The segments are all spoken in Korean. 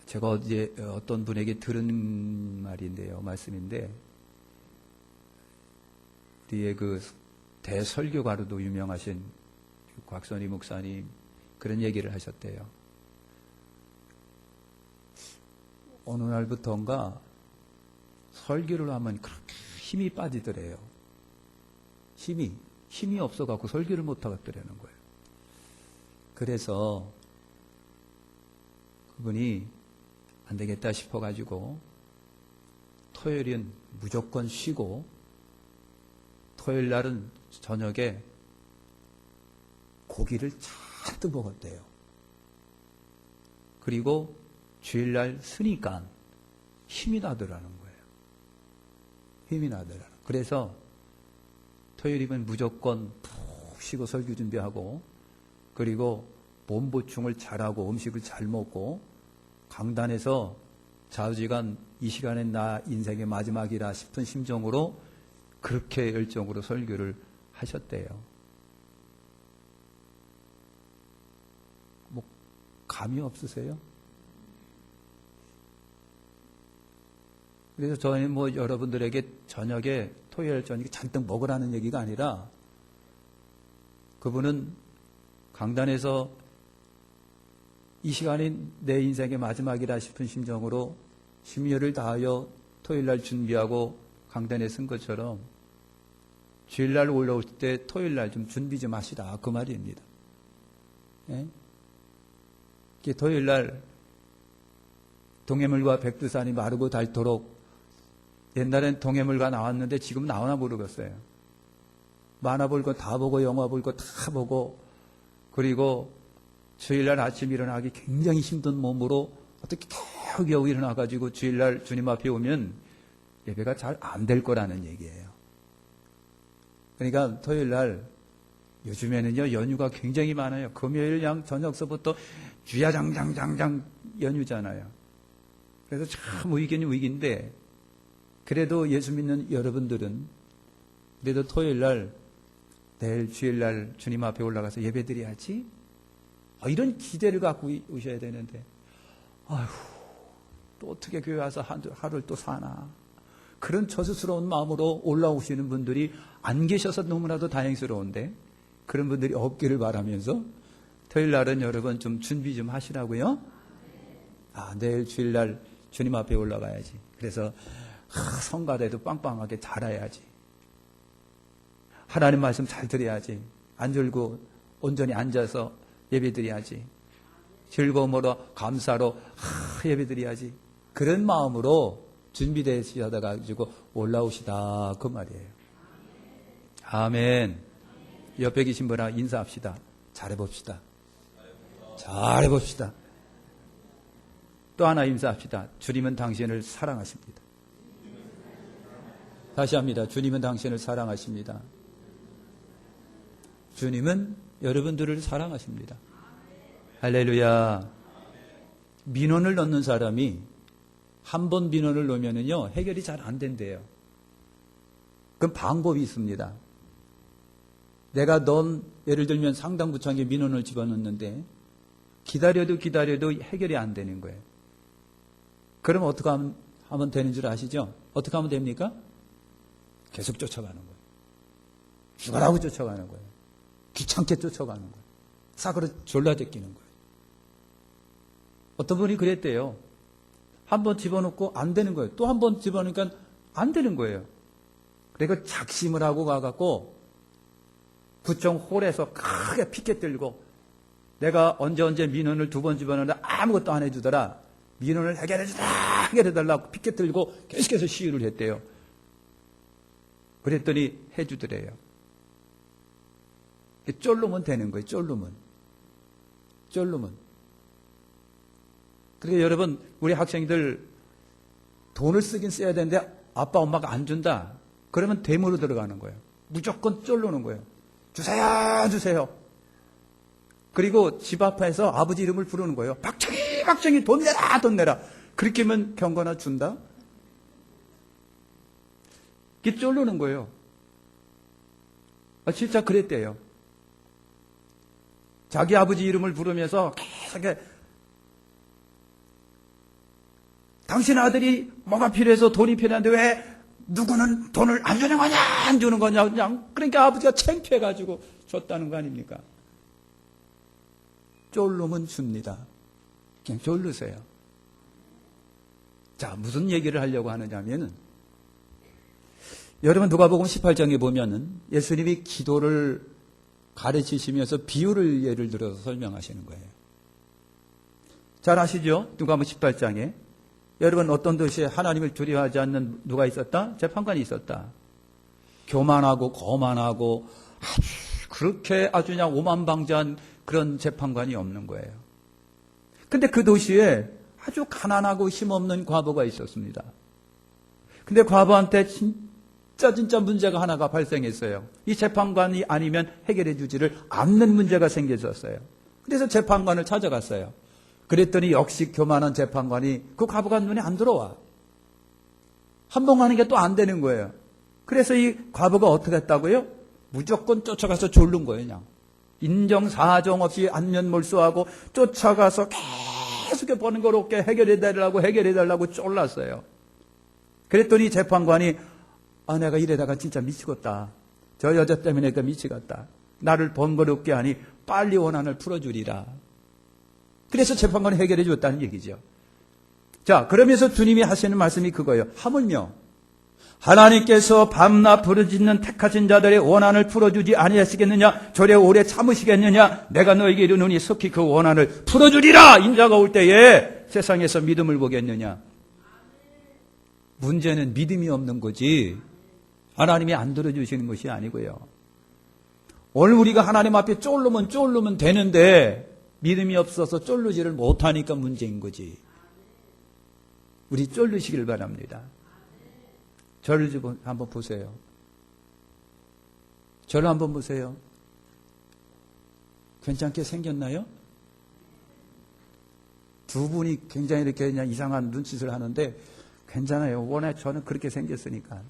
제가 어제 어떤 분에게 들은 말인데요, 말씀인데, 우리의 그 대설교가로도 유명하신 곽선희 목사님 그런 얘기를 하셨대요. 어느 날부터인가 설교를 하면 그렇게 힘이 빠지더래요. 힘이 없어갖고 설교를 못하겠더라는 거예요. 그래서 그분이 안 되겠다 싶어가지고 토요일은 무조건 쉬고 토요일 날은 저녁에 고기를 잔뜩 먹었대요. 그리고 주일날 쓰니까 힘이 나더라는 거예요. 힘이 나더라는. 그래서 토요일이면 무조건 푹 쉬고 설교 준비하고 그리고 몸 보충을 잘하고 음식을 잘 먹고 강단에서 좌우지간 이 시간엔 나 인생의 마지막이라 싶은 심정으로 그렇게 열정으로 설교를 하셨대요. 뭐 감이 없으세요? 그래서 저는 뭐 여러분들에게 저녁에 토요일 저녁에 잔뜩 먹으라는 얘기가 아니라 그분은 강단에서 이 시간이 내 인생의 마지막이라 싶은 심정으로 심혈을 다하여 토요일날 준비하고 강단에 쓴 것처럼 주일날 올라올 때 토요일날 좀 준비 좀 하시라 그 말입니다. 예? 토요일날 동해물과 백두산이 마르고 닳도록 옛날엔 동해물과 나왔는데 지금 나오나 모르겠어요. 만화 볼 거 다 보고 영화 볼 거 다 보고 그리고 주일날 아침 일어나기 굉장히 힘든 몸으로 어떻게 겨우겨우 일어나가지고 주일날 주님 앞에 오면 예배가 잘 안 될 거라는 얘기예요. 그러니까 토요일날 요즘에는요 연휴가 굉장히 많아요. 금요일 양 저녁서부터 주야장장장장 연휴잖아요. 그래서 참 위기는 위기인데 그래도 예수 믿는 여러분들은 그래도 토요일날 내일 주일날 주님 앞에 올라가서 예배드려야지 이런 기대를 갖고 오셔야 되는데 아휴 또 어떻게 교회 와서 하루를 또 사나 그런 저수스러운 마음으로 올라오시는 분들이 안 계셔서 너무나도 다행스러운데 그런 분들이 없기를 바라면서 토요일날은 여러분 좀 준비 좀 하시라고요. 내일 주일날 주님 앞에 올라가야지. 그래서 성가대도 빵빵하게 잘해야지. 하나님 말씀 잘 들어야지. 안 졸고 온전히 앉아서 예배드려야지. 즐거움으로 감사로 예배드려야지. 그런 마음으로 준비되시다 가지고 올라오시다 그 말이에요. 아멘. 옆에 계신 분하고 인사합시다. 잘해봅시다. 잘해봅시다. 또 하나 인사합시다. 주님은 당신을 사랑하십니다. 다시 합니다. 주님은 당신을 사랑하십니다. 주님은 여러분들을 사랑하십니다. 할렐루야. 민원을 넣는 사람이 한 번 민원을 넣으면요 해결이 잘 안 된대요. 그럼 방법이 있습니다. 내가 예를 들면 상당부처에 민원을 집어넣는데 기다려도 해결이 안 되는 거예요. 그럼 어떻게 하면 되는 줄 아시죠? 어떻게 하면 됩니까? 계속 쫓아가는 거예요. 죽어라고 쫓아가는 거예요. 귀찮게 쫓아가는 거예요. 싸그러 졸라대끼는 거예요. 어떤 분이 그랬대요. 한 번 집어넣고 안 되는 거예요. 또 한 번 집어넣으니까 안 되는 거예요. 그래서 작심을 하고 가갖고 구청 홀에서 크게 피켓 들고 내가 언제 민원을 2번 집어넣는데 아무것도 안 해주더라. 민원을 해결해달라고 피켓 들고 계속해서 시위를 했대요. 그랬더니 해주더래요. 쫄르면 되는 거예요. 쫄르면. 그러니까 여러분 우리 학생들 돈을 쓰긴 써야 되는데 아빠 엄마가 안 준다. 그러면 대무로 들어가는 거예요. 무조건 쫄르는 거예요. 주세요. 그리고 집 앞에서 아버지 이름을 부르는 거예요. 박정희 돈 내라. 그렇게 하면 경거나 준다? 이게 쫄르는 거예요. 진짜 그랬대요. 자기 아버지 이름을 부르면서 계속 당신 아들이 뭐가 필요해서 돈이 필요한데 왜 누구는 돈을 안 주는 거냐, 안 주는 거냐, 그냥. 그러니까 아버지가 창피해가지고 줬다는 거 아닙니까? 쫄르면 줍니다. 그냥 쫄르세요. 자, 무슨 얘기를 하려고 하느냐면은, 여러분 누가복음 18장에 보면은 예수님이 기도를 가르치시면서 비유를 예를 들어서 설명하시는 거예요. 잘 아시죠? 누가복음 18장에 여러분 어떤 도시에 하나님을 두려워하지 않는 누가 있었다? 재판관이 있었다. 교만하고 거만하고 그렇게 아주 그냥 오만방자한 그런 재판관이 없는 거예요. 근데 그 도시에 아주 가난하고 힘없는 과부가 있었습니다. 근데 과부한테 진짜 문제가 하나가 발생했어요. 이 재판관이 아니면 해결해 주지를 않는 문제가 생겼었어요. 그래서 재판관을 찾아갔어요. 그랬더니 역시 교만한 재판관이 그 과부가 눈에 안 들어와. 한 번 가는 게 또 안 되는 거예요. 그래서 이 과부가 어떻게 했다고요? 무조건 쫓아가서 졸른 거예요. 그냥 인정사정 없이 안면몰수하고 쫓아가서 계속 번거롭게 해결해달라고 쫄랐어요. 그랬더니 재판관이 내가 이래다가 진짜 미치겠다. 저 여자 때문에 미치겠다. 나를 번거롭게 하니 빨리 원한을 풀어주리라. 그래서 재판관이 해결해 줬다는 얘기죠. 자, 그러면서 주님이 하시는 말씀이 그거예요. 하물며 하나님께서 밤낮 부르짖는 택하신 자들의 원한을 풀어주지 아니하시겠느냐? 저래 오래 참으시겠느냐? 내가 너에게 이르노니 속히 그 원한을 풀어주리라. 인자가 올 때에 세상에서 믿음을 보겠느냐? 문제는 믿음이 없는 거지 하나님이 안 들어주시는 것이 아니고요. 오늘 우리가 하나님 앞에 쫄르면 되는데 믿음이 없어서 쫄르지를 못하니까 문제인 거지. 우리 쫄르시길 바랍니다. 저를 좀 한번 보세요. 저를 한번 보세요. 괜찮게 생겼나요? 두 분이 굉장히 이렇게 그냥 이상한 눈짓을 하는데 괜찮아요. 원래 저는 그렇게 생겼으니까.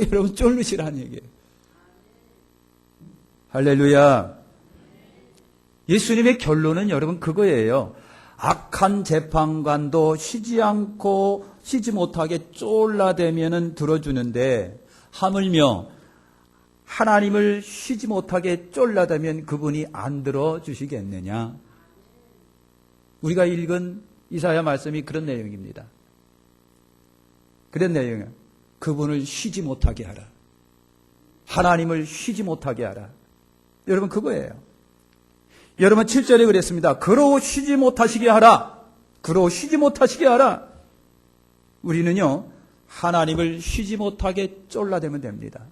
여러분 쫄르시라는 얘기예요. 할렐루야. 예수님의 결론은 여러분 그거예요. 악한 재판관도 쉬지 못하게 쫄라대면은 들어주는데 하물며 하나님을 쉬지 못하게 쫄라대면 그분이 안 들어주시겠느냐. 우리가 읽은 이사야 말씀이 그런 내용입니다. 그런 내용이에요. 그분을 쉬지 못하게 하라. 하나님을 쉬지 못하게 하라. 여러분 그거예요. 여러분 7절에 그랬습니다. 그로 쉬지 못하시게 하라. 그로 쉬지 못하시게 하라. 우리는요 하나님을 쉬지 못하게 쫄라대면 됩니다.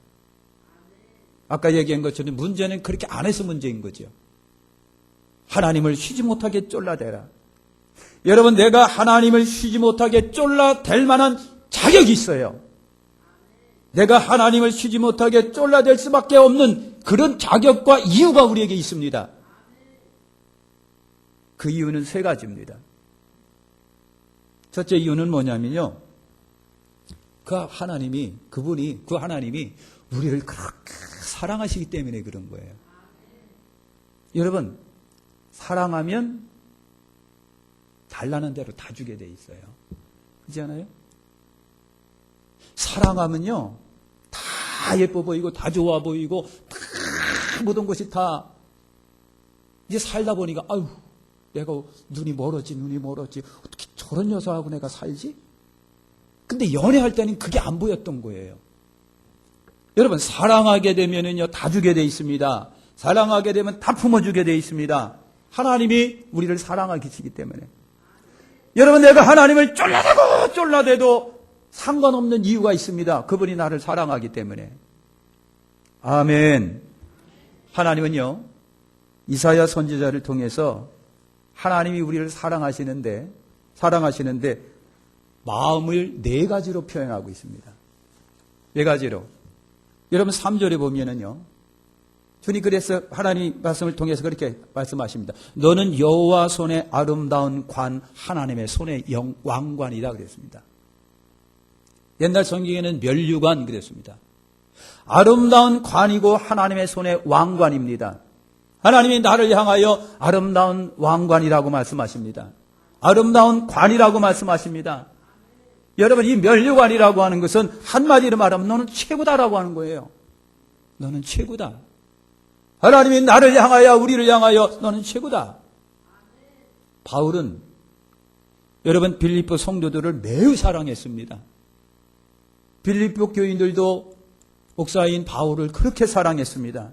아까 얘기한 것처럼 문제는 그렇게 안 해서 문제인 거죠. 하나님을 쉬지 못하게 쫄라대라. 여러분 내가 하나님을 쉬지 못하게 쫄라댈 만한 자격이 있어요. 내가 하나님을 쉬지 못하게 쫄라댈 수밖에 없는 그런 자격과 이유가 우리에게 있습니다. 그 이유는 세 가지입니다. 첫째 이유는 뭐냐면요. 그 하나님이 우리를 그렇게 사랑하시기 때문에 그런 거예요. 여러분, 사랑하면 달라는 대로 다 주게 돼 있어요. 그렇지 않아요? 사랑하면요, 다 예뻐 보이고, 다 좋아 보이고, 다 모든 것이 다 이제 살다 보니까, 아유, 내가 눈이 멀었지. 어떻게 저런 여자하고 내가 살지? 근데 연애할 때는 그게 안 보였던 거예요. 여러분, 사랑하게 되면은요, 다 주게 돼 있습니다. 사랑하게 되면 다 품어주게 돼 있습니다. 하나님이 우리를 사랑하시기 때문에. 여러분, 내가 하나님을 쫄라대도 상관없는 이유가 있습니다. 그분이 나를 사랑하기 때문에. 아멘. 하나님은요, 이사야 선지자를 통해서 하나님이 우리를 사랑하시는데 마음을 네 가지로 표현하고 있습니다. 네 가지로. 여러분 3절에 보면은요. 주님 그래서 하나님 말씀을 통해서 그렇게 말씀하십니다. 너는 여호와 손의 아름다운 관, 하나님의 손의 왕관이다 그랬습니다. 옛날 성경에는 면류관 그랬습니다. 아름다운 관이고 하나님의 손의 왕관입니다. 하나님이 나를 향하여 아름다운 왕관이라고 말씀하십니다. 아름다운 관이라고 말씀하십니다. 여러분, 이 면류관이라고 하는 것은 한마디로 말하면 너는 최고다라고 하는 거예요. 너는 최고다. 하나님이 나를 향하여, 우리를 향하여 너는 최고다. 바울은 여러분 빌립보 성도들을 매우 사랑했습니다. 빌립보 교인들도 목사인 바울을 그렇게 사랑했습니다.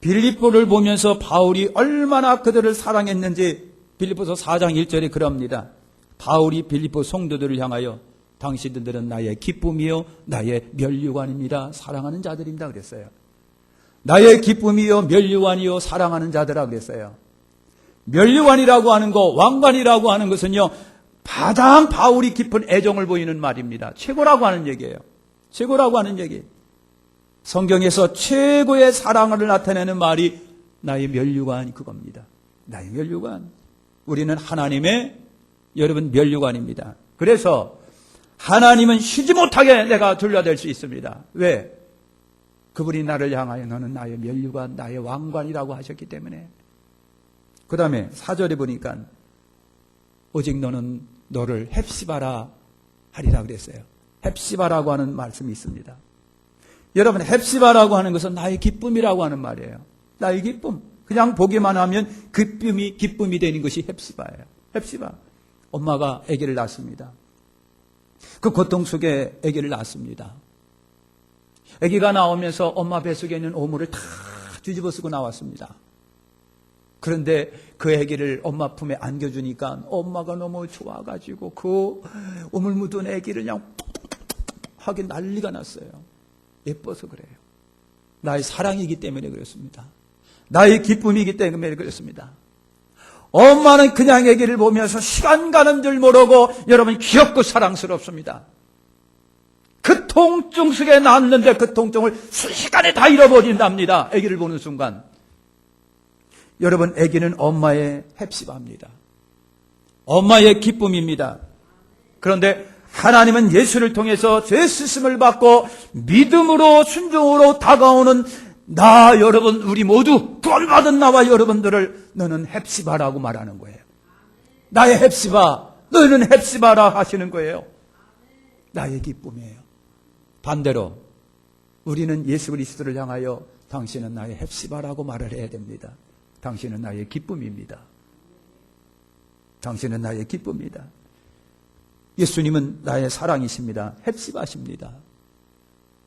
빌립보를 보면서 바울이 얼마나 그들을 사랑했는지 빌립보서 4장 1절에 그럽니다. 바울이 빌립보 성도들을 향하여 당신들은 나의 기쁨이요 나의 면류관입니다. 사랑하는 자들입니다 그랬어요. 나의 기쁨이요 면류관이요 사랑하는 자들아 그랬어요. 면류관이라고 하는 거, 왕관이라고 하는 것은요, 가장 바울이 깊은 애정을 보이는 말입니다. 최고라고 하는 얘기예요. 최고라고 하는 얘기. 성경에서 최고의 사랑을 나타내는 말이 나의 면류관 그겁니다. 나의 면류관. 우리는 하나님의 여러분 면류관입니다. 그래서 하나님은 쉬지 못하게 내가 둘러댈 수 있습니다. 왜? 그분이 나를 향하여 너는 나의 면류관, 나의 왕관이라고 하셨기 때문에. 그 다음에 4절에 보니까 오직 너는 너를 헵시바라 하리라 그랬어요. 헵시바라고 하는 말씀이 있습니다. 여러분, 헵시바라고 하는 것은 나의 기쁨이라고 하는 말이에요. 나의 기쁨. 그냥 보기만 하면 기쁨이 되는 것이 헵시바예요. 헵시바. 엄마가 아기를 낳습니다. 그 고통 속에 아기를 낳습니다. 아기가 나오면서 엄마 뱃속에 있는 오물을 다 뒤집어 쓰고 나왔습니다. 그런데 그 아기를 엄마 품에 안겨주니까 엄마가 너무 좋아가지고 그 오물 묻은 아기를 그냥 하게 난리가 났어요. 예뻐서 그래요. 나의 사랑이기 때문에 그렇습니다. 나의 기쁨이기 때문에 그렇습니다. 엄마는 그냥 아기를 보면서 시간 가는 줄 모르고 여러분 귀엽고 사랑스럽습니다. 그 통증 속에 낳았는데 그 통증을 순식간에 다 잃어버린답니다. 아기를 보는 순간. 여러분, 아기는 엄마의 헵시바입니다. 엄마의 기쁨입니다. 그런데 하나님은 예수를 통해서 죄 씻음을 받고 믿음으로 순종으로 다가오는 나 여러분 우리 모두 구원받은 나와 여러분들을 너는 헵시바라고 말하는 거예요. 나의 헵시바, 너희는 헵시바라 하시는 거예요. 나의 기쁨이에요. 반대로 우리는 예수 그리스도를 향하여 당신은 나의 헵시바라고 말을 해야 됩니다. 당신은 나의 기쁨입니다. 당신은 나의 기쁨이다. 예수님은 나의 사랑이십니다. 헵시바십니다.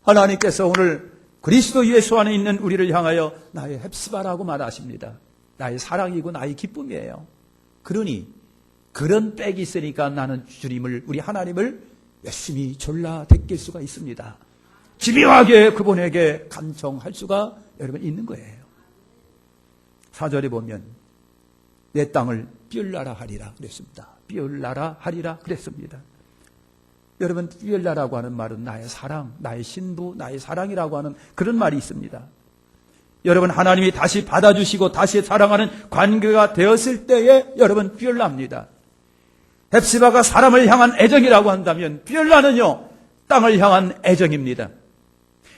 하나님께서 오늘 그리스도 예수 안에 있는 우리를 향하여 나의 헵시바라고 말하십니다. 나의 사랑이고 나의 기쁨이에요. 그러니 그런 백이 있으니까 나는 주님을, 우리 하나님을 열심히 졸라 대낄 수가 있습니다. 집요하게 그분에게 간청할 수가 여러분 있는 거예요. 4절에 보면 내 땅을 삐올라라 하리라 그랬습니다. 삐올라라 하리라 그랬습니다. 여러분, 삐올라라고 하는 말은 나의 사랑, 나의 신부, 나의 사랑이라고 하는 그런 말이 있습니다. 여러분, 하나님이 다시 받아주시고 다시 사랑하는 관계가 되었을 때에 여러분 삐올라입니다. 헵시바가 사람을 향한 애정이라고 한다면 삐올라는요 땅을 향한 애정입니다.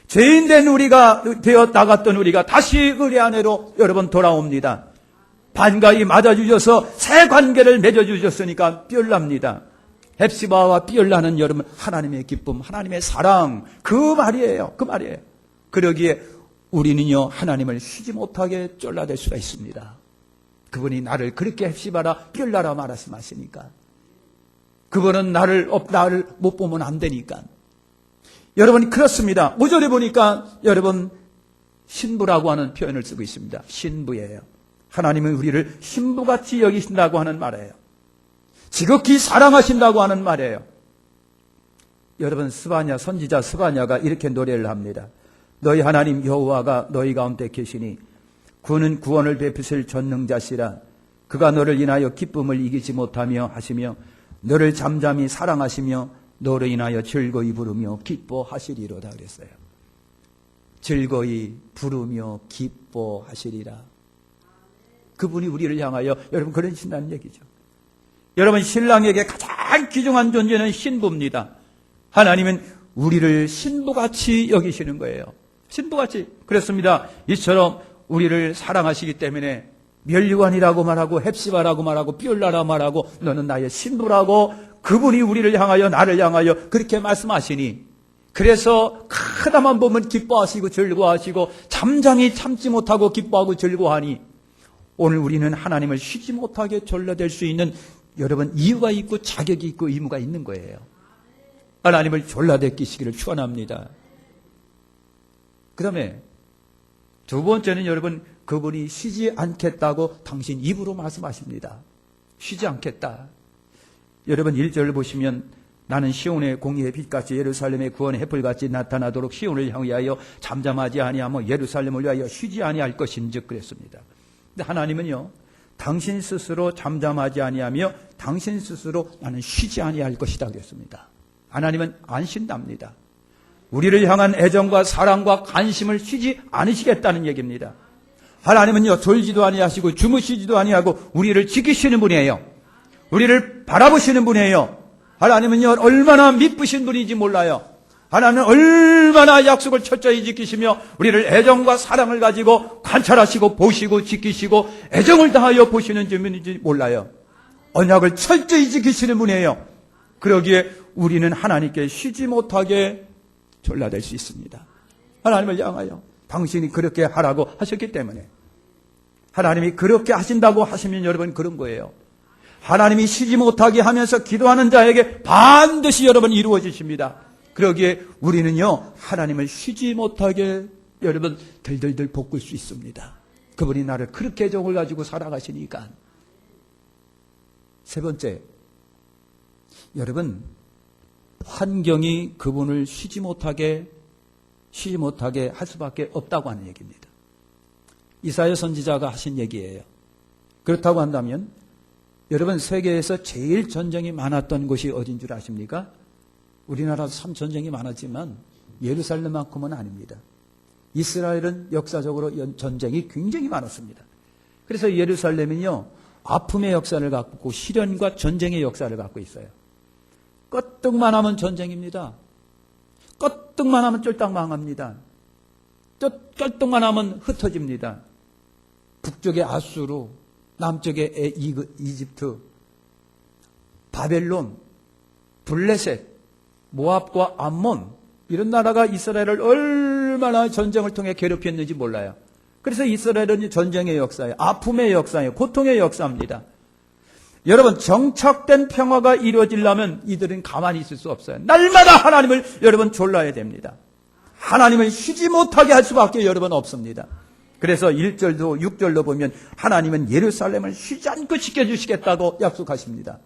죄인된 우리가 되어 나갔던 우리가 다시 의리 안으로 여러분 돌아옵니다. 반가이 맞아주셔서 새 관계를 맺어주셨으니까 삐올랍니다. 헵시바와 삐올라는 여러분 하나님의 기쁨, 하나님의 사랑, 그 말이에요. 그 말이에요. 그러기에 우리는요 하나님을 쉬지 못하게 쫄라댈 수가 있습니다. 그분이 나를 그렇게 헵시바라 삐올라라 말씀하시니까. 그분은 나를 못 보면 안 되니까. 여러분 그렇습니다. 5절에 보니까 여러분 신부라고 하는 표현을 쓰고 있습니다. 신부예요. 하나님은 우리를 신부같이 여기신다고 하는 말이에요. 지극히 사랑하신다고 하는 말이에요. 여러분 스바냐 선지자 스바냐가 이렇게 노래를 합니다. 너희 하나님 여호와가 너희 가운데 계시니 그는 구원을 베푸실 전능자시라. 그가 너를 인하여 기쁨을 이기지 못하며 하시며 너를 잠잠히 사랑하시며 너를 인하여 즐거이 부르며 기뻐하시리로다 그랬어요. 즐거이 부르며 기뻐하시리라. 그분이 우리를 향하여 여러분 그러신다는 얘기죠. 여러분 신랑에게 가장 귀중한 존재는 신부입니다. 하나님은 우리를 신부같이 여기시는 거예요. 신부같이. 그렇습니다. 이처럼 우리를 사랑하시기 때문에 멸류관이라고 말하고 헵시바라고 말하고 삐올라라 말하고 너는 나의 신부라고 그분이 우리를 향하여 나를 향하여 그렇게 말씀하시니 그래서 하나만 보면 기뻐하시고 즐거워하시고 잠잠히 참지 못하고 기뻐하고 즐거워하니 오늘 우리는 하나님을 쉬지 못하게 졸라댈 수 있는 여러분 이유가 있고 자격이 있고 의무가 있는 거예요. 하나님을 졸라대끼시기를 축원합니다. 그 다음에 두 번째는 여러분 그분이 쉬지 않겠다고 당신 입으로 말씀하십니다. 쉬지 않겠다. 여러분 1절을 보시면 나는 시온의 공의의 빛같이 예루살렘의 구원의 햇불같이 나타나도록 시온을 향하여 잠잠하지 아니하며 예루살렘을 위하여 쉬지 아니할 것인즉 그랬습니다. 근데 하나님은요 당신 스스로 잠잠하지 아니하며 당신 스스로 나는 쉬지 아니할 것이다 그랬습니다. 하나님은 안 쉰답니다. 우리를 향한 애정과 사랑과 관심을 쉬지 않으시겠다는 얘기입니다. 하나님은요 졸지도 아니하시고 주무시지도 아니하고 우리를 지키시는 분이에요. 우리를 바라보시는 분이에요. 하나님은요 얼마나 미쁘신 분인지 몰라요. 하나님은 얼마나 약속을 철저히 지키시며 우리를 애정과 사랑을 가지고 관찰하시고 보시고 지키시고 애정을 다하여 보시는 분인지 몰라요. 언약을 철저히 지키시는 분이에요. 그러기에 우리는 하나님께 쉬지 못하게 졸라댈 수 있습니다. 하나님을 향하여 당신이 그렇게 하라고 하셨기 때문에 하나님이 그렇게 하신다고 하시면 여러분 그런 거예요. 하나님이 쉬지 못하게 하면서 기도하는 자에게 반드시 여러분 이루어지십니다. 그러기에 우리는요 하나님을 쉬지 못하게 여러분 들들들 볶을 수 있습니다. 그분이 나를 그렇게 애정을 가지고 살아가시니까. 세 번째, 여러분 환경이 그분을 쉬지 못하게 할 수밖에 없다고 하는 얘기입니다. 이사야 선지자가 하신 얘기예요. 그렇다고 한다면 여러분 세계에서 제일 전쟁이 많았던 곳이 어딘 줄 아십니까? 우리나라도 참 전쟁이 많았지만 예루살렘만큼은 아닙니다. 이스라엘은 역사적으로 전쟁이 굉장히 많았습니다. 그래서 예루살렘은요 아픔의 역사를 갖고 있고 시련과 전쟁의 역사를 갖고 있어요. 껐뜩만 하면 전쟁입니다. 껐뜩만 하면 쫄딱 망합니다. 쩔뚝만 하면 흩어집니다. 북쪽의 아수르, 남쪽의 이집트, 바벨론, 블레셋, 모압과 암몬 이런 나라가 이스라엘을 얼마나 전쟁을 통해 괴롭혔는지 몰라요. 그래서 이스라엘은 전쟁의 역사예요. 아픔의 역사예요. 고통의 역사입니다. 여러분 정착된 평화가 이루어지려면 이들은 가만히 있을 수 없어요. 날마다 하나님을 여러분 졸라야 됩니다. 하나님을 쉬지 못하게 할 수밖에 여러분 없습니다. 그래서 1절도 6절도 보면 하나님은 예루살렘을 쉬지 않고 지켜주시겠다고 약속하십니다.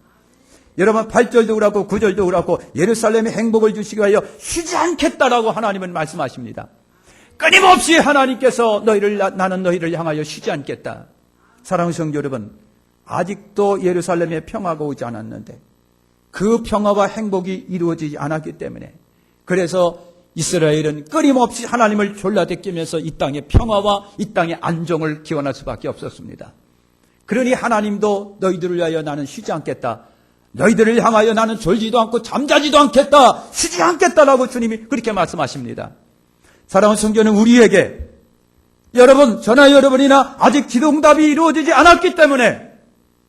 여러분 8절도 그렇고 9절도 그렇고 예루살렘에 행복을 주시기 위하여 쉬지 않겠다라고 하나님은 말씀하십니다. 끊임없이 하나님께서 나는 너희를 향하여 쉬지 않겠다. 사랑하는 성도 여러분, 아직도 예루살렘에 평화가 오지 않았는데 그 평화와 행복이 이루어지지 않았기 때문에 그래서 이스라엘은 끊임없이 하나님을 졸라대끼면서 이 땅의 평화와 이 땅의 안정을 기원할 수밖에 없었습니다. 그러니 하나님도 너희들을 위하여 나는 쉬지 않겠다. 너희들을 향하여 나는 졸지도 않고 잠자지도 않겠다. 쉬지 않겠다라고 주님이 그렇게 말씀하십니다. 사랑하는 성도는 우리에게 여러분, 저나 여러분이나 아직 기도응답이 이루어지지 않았기 때문에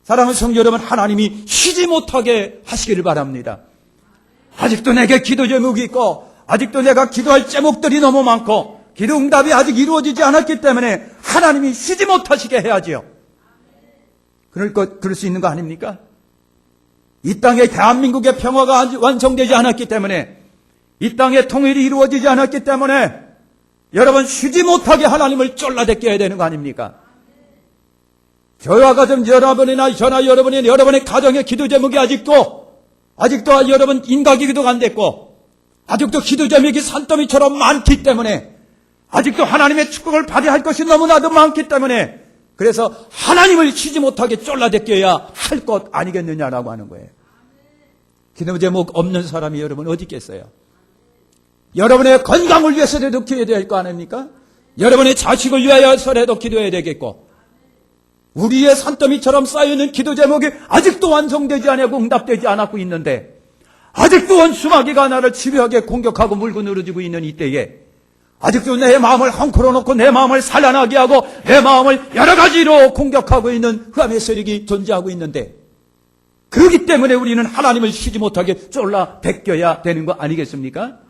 사랑하는 성도 여러분, 하나님이 쉬지 못하게 하시기를 바랍니다. 아직도 내게 기도 제목이 있고 아직도 내가 기도할 제목들이 너무 많고 기도응답이 아직 이루어지지 않았기 때문에 하나님이 쉬지 못하시게 해야지요. 그럴 수 있는 거 아닙니까? 이 땅에 대한민국의 평화가 완성되지 않았기 때문에 이 땅의 통일이 이루어지지 않았기 때문에 여러분 쉬지 못하게 하나님을 졸라대게 해야 되는 거 아닙니까? 저와 같은 여러분이나 저나 여러분이 여러분의 가정의 기도 제목이 아직도 여러분 인각이 기도가 안 됐고 아직도 기도 제목이 산더미처럼 많기 때문에 아직도 하나님의 축복을 발휘할 것이 너무나도 많기 때문에 그래서 하나님을 쉬지 못하게 졸라대껴야 할 것 아니겠느냐라고 하는 거예요. 기도 제목 없는 사람이 여러분 어디 있겠어요? 여러분의 건강을 위해서라도 기도해야 될 거 아닙니까? 여러분의 자식을 위하여서라도 기도해야 되겠고 우리의 산더미처럼 쌓여있는 기도 제목이 아직도 완성되지 않고 응답되지 않았고 있는데 아직도 원수마귀가 나를 집요하게 공격하고 물고 늘어지고 있는 이때에 아직도 내 마음을 헝클어 놓고 내 마음을 산란하게 하고 내 마음을 여러 가지로 공격하고 있는 흑암의 세력이 존재하고 있는데, 그렇기 때문에 우리는 하나님을 쉬지 못하게 쫄라 베껴야 되는 거 아니겠습니까?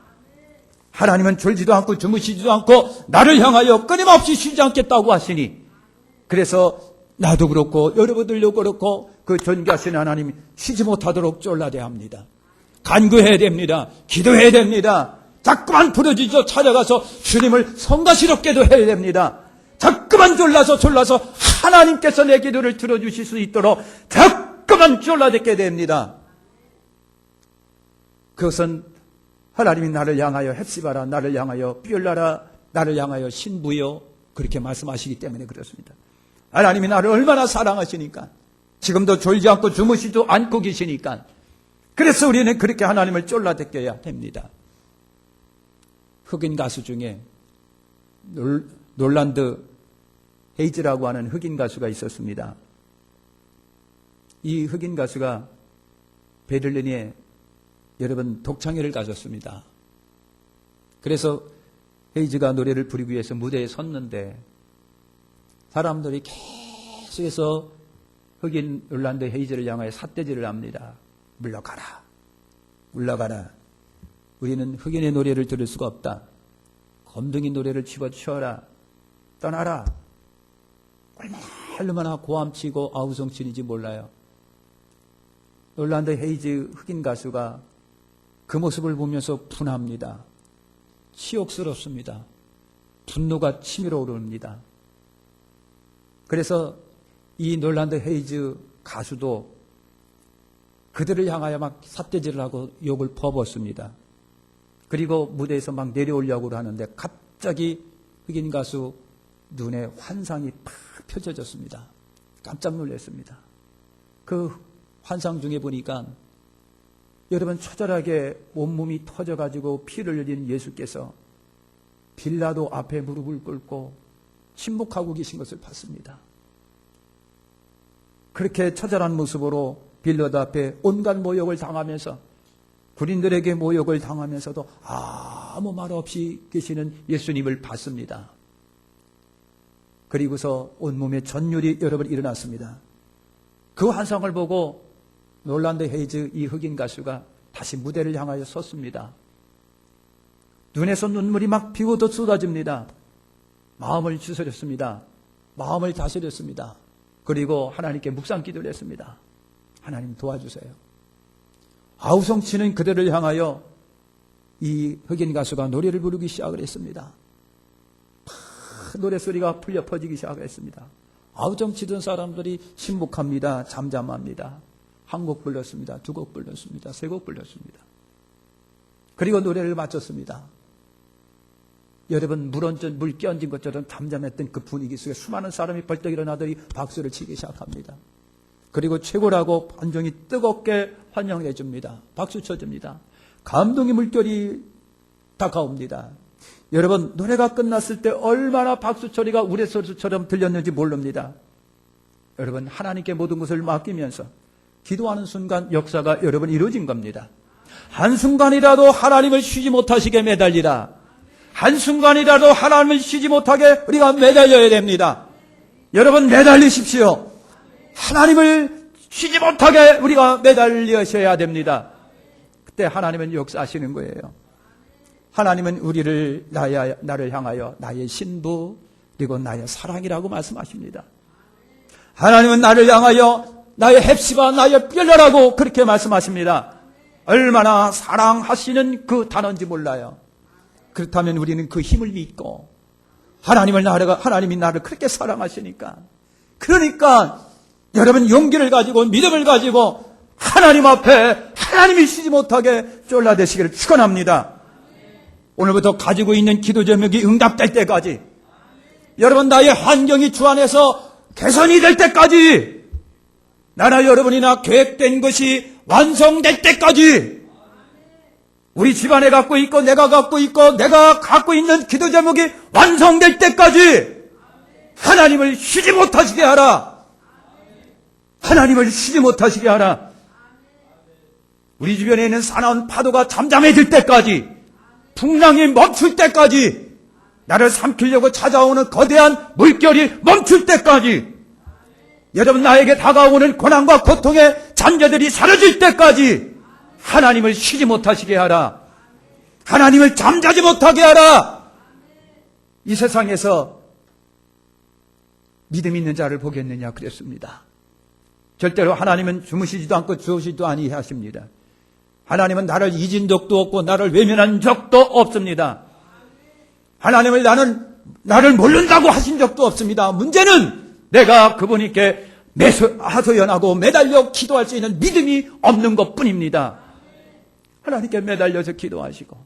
하나님은 졸지도 않고 주무시지도 않고 나를 향하여 끊임없이 쉬지 않겠다고 하시니, 그래서 나도 그렇고 여러분들도 그렇고 그 존귀하신 하나님이 쉬지 못하도록 쫄라야 합니다. 간구해야 됩니다. 기도해야 됩니다. 자꾸만 부르짖어 찾아가서 주님을 성가시럽게도 해야 됩니다. 자꾸만 졸라서 하나님께서 내 기도를 들어주실 수 있도록 자꾸만 졸라듣게 됩니다. 그것은 하나님이 나를 향하여 헵시바라, 나를 향하여 삐올라라, 나를 향하여 신부여, 그렇게 말씀하시기 때문에 그렇습니다. 하나님이 나를 얼마나 사랑하시니까, 지금도 졸지 않고 주무시지도 않고 계시니까, 그래서 우리는 그렇게 하나님을 쫄라듣겨야 됩니다. 흑인 가수 중에 롤란드 헤이즈라고 하는 흑인 가수가 있었습니다. 이 흑인 가수가 베를린에 여러분 독창회를 가졌습니다. 그래서 헤이즈가 노래를 부르기 위해서 무대에 섰는데 사람들이 계속해서 흑인 롤란드 헤이즈를 향하여 삿대질을 합니다. 물러가라, 물러가라. 우리는 흑인의 노래를 들을 수가 없다. 검둥이 노래를 집어치워라. 떠나라. 얼마나 고함치고 아우성치는지 몰라요. 롤란드 헤이즈 흑인 가수가 그 모습을 보면서 분합니다. 치욕스럽습니다. 분노가 치밀어 오릅니다. 그래서 이 롤란드 헤이즈 가수도 그들을 향하여 막 삿대질을 하고 욕을 퍼붓습니다. 그리고 무대에서 막 내려오려고 하는데 갑자기 흑인 가수 눈에 환상이 팍 펼쳐졌습니다. 깜짝 놀랐습니다. 그 환상 중에 보니까 여러분 처절하게 온몸이 터져가지고 피를 흘리는 예수께서 빌라도 앞에 무릎을 꿇고 침묵하고 계신 것을 봤습니다. 그렇게 처절한 모습으로 빌라도 앞에 온갖 모욕을 당하면서 군인들에게 모욕을 당하면서도 아무 말 없이 계시는 예수님을 봤습니다. 그리고서 온몸에 전율이 여러 번 일어났습니다. 그 환상을 보고 롤란드 헤이즈 이 흑인 가수가 다시 무대를 향하여 섰습니다. 눈에서 눈물이 막 비오듯 쏟아집니다. 마음을 추스렸습니다. 마음을 다스렸습니다. 그리고 하나님께 묵상 기도를 했습니다. 하나님 도와주세요. 아우성치는 그들을 향하여 이 흑인 가수가 노래를 부르기 시작을 했습니다. 노래소리가 풀려 퍼지기 시작했습니다. 아우성치던 사람들이 침묵합니다. 잠잠합니다. 한 곡 불렀습니다. 두 곡 불렀습니다. 세 곡 불렀습니다. 그리고 노래를 마쳤습니다. 여러분 물 끼얹은 것처럼 잠잠했던 그 분위기 속에 수많은 사람이 벌떡 일어나더니 박수를 치기 시작합니다. 그리고 최고라고 관중이 뜨겁게 환영해 줍니다. 박수 쳐줍니다. 감동의 물결이 다가옵니다. 여러분 노래가 끝났을 때 얼마나 박수 소리가 우레소리처럼 들렸는지 모릅니다. 여러분 하나님께 모든 것을 맡기면서 기도하는 순간 역사가 여러분 이루어진 겁니다. 한순간이라도 하나님을 쉬지 못하시게 매달리라. 한순간이라도 하나님을 쉬지 못하게 우리가 매달려야 됩니다. 여러분 매달리십시오. 하나님을 쉬지 못하게 우리가 매달리셔야 됩니다. 그때 하나님은 역사하시는 거예요. 하나님은 우리를 나를 향하여 나의 신부 그리고 나의 사랑이라고 말씀하십니다. 하나님은 나를 향하여 나의 헵시바 나의 뼈라고 그렇게 말씀하십니다. 얼마나 사랑하시는 그 단어인지 몰라요. 그렇다면 우리는 그 힘을 믿고 하나님이 나를 그렇게 사랑하시니까 그러니까 여러분 용기를 가지고 믿음을 가지고 하나님 앞에 하나님이 쉬지 못하게 쫄라대시기를 축원합니다. 오늘부터 가지고 있는 기도 제목이 응답될 때까지 여러분 나의 환경이 주 안에서 개선이 될 때까지 나나 여러분이나 계획된 것이 완성될 때까지 우리 집안에 갖고 있고 내가 갖고 있는 기도 제목이 완성될 때까지 하나님을 쉬지 못하시게 하라. 하나님을 쉬지 못하시게 하라. 우리 주변에 있는 사나운 파도가 잠잠해질 때까지 풍랑이 멈출 때까지 나를 삼키려고 찾아오는 거대한 물결이 멈출 때까지, 여러분 나에게 다가오는 고난과 고통의 잔재들이 사라질 때까지 하나님을 쉬지 못하시게 하라. 하나님을 잠자지 못하게 하라. 이 세상에서 믿음 있는 자를 보겠느냐 그랬습니다. 절대로 하나님은 주무시지도 않고 주무시지도 아니하십니다. 하나님은 나를 잊은 적도 없고 나를 외면한 적도 없습니다. 하나님을 나를 모른다고 하신 적도 없습니다. 문제는 내가 그분께 하소연하고 매달려 기도할 수 있는 믿음이 없는 것뿐입니다. 하나님께 매달려서 기도하시고,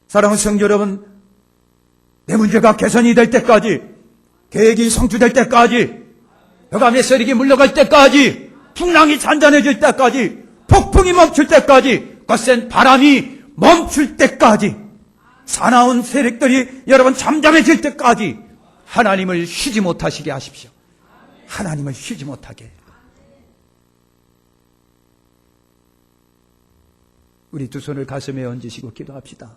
사랑하는 성도 여러분, 내 문제가 개선이 될 때까지, 계획이 성취될 때까지, 흑암의 세력이 물러갈 때까지, 풍랑이 잔잔해질 때까지, 폭풍이 멈출 때까지, 거센 바람이 멈출 때까지, 사나운 세력들이 여러분 잠잠해질 때까지 하나님을 쉬지 못하시게 하십시오. 하나님을 쉬지 못하게. 우리 두 손을 가슴에 얹으시고 기도합시다.